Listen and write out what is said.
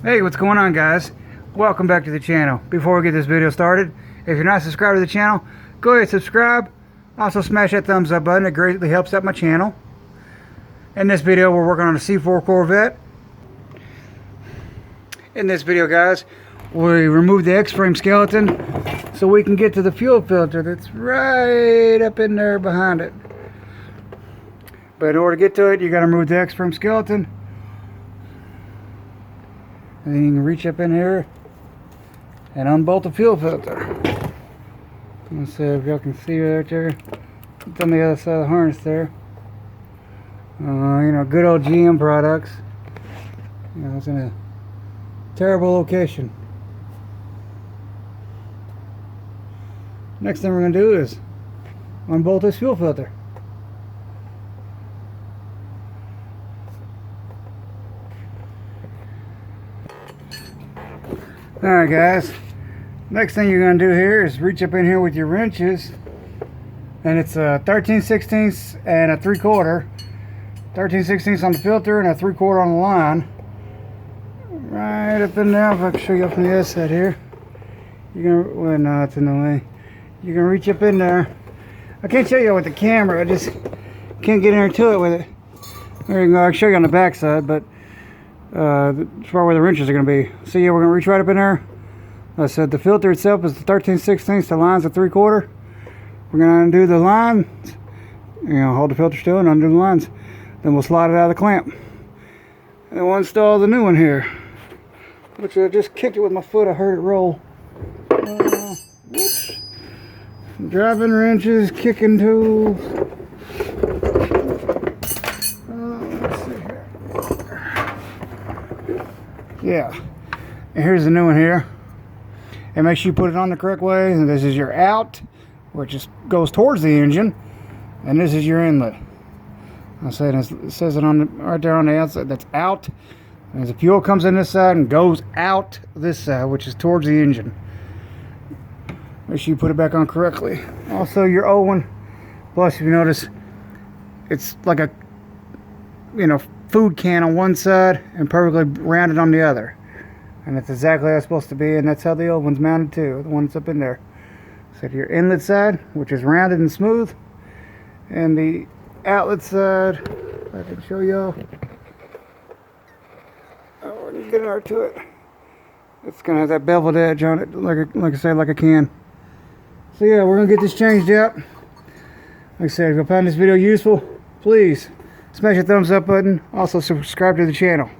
Hey, what's going on, guys? Welcome back to the channel. Before we get this video started, if you're not subscribed to the channel, go ahead and subscribe. Also smash that thumbs up button. It greatly helps out my channel. In this video, we're working on a C4 Corvette. In this video, guys, we remove the X-frame skeleton so we can get to the fuel filter that's right up in there behind it. But in order to get to it, you got to remove the X-frame skeleton. And then you can reach up in here and unbolt the fuel filter. Let's see if y'all can see right there. It's on the other side of the harness there. You know, good old GM products. You know, it's in a terrible location. Next thing we're going to do is unbolt this fuel filter. Alright guys, next thing you're going to do here is reach up in here with your wrenches, and it's a 13/16 and a 3/4. 13/16 on the filter and a 3/4 on the line. Right up in there. If I can show you up from the other side here. You're going to, well no, it's in the way. You're going to reach up in there. I can't show you with the camera, I just can't get into it with it. There you go, I can show you on the back side, but it's probably where the wrenches are going to be. So yeah, we're going to reach right up in there. Like I said, the filter itself is the 13/16, the line's a 3/4. We're going to undo the lines, you know, hold the filter still and undo the lines. Then we'll slide it out of the clamp. And we'll install the new one here, which I just kicked it with my foot. I heard it roll. Whoops. Driving wrenches, kicking tools. Let's see here. Yeah, and here's the new one here, and make sure you put it on the correct way. And this is your out, which just goes towards the engine, and this is your inlet. I said it says it on the, right there on the outside. That's out, and the fuel comes in this side and goes out this side, which is towards the engine. Make sure you put it back on correctly. Also, your old one, plus if you notice, it's like a, you know, food can on one side and perfectly rounded on the other, and that's exactly how it's supposed to be, and that's how the old one's mounted too, the one that's up in there. So your inlet side, which is rounded and smooth, and the outlet side, if I can show y'all, oh, we can get right to it, it's gonna have that beveled edge on it, like I said, like a can. So yeah, we're gonna get this changed out. Like I said, if you find this video useful, please smash the thumbs up button. Also subscribe to the channel.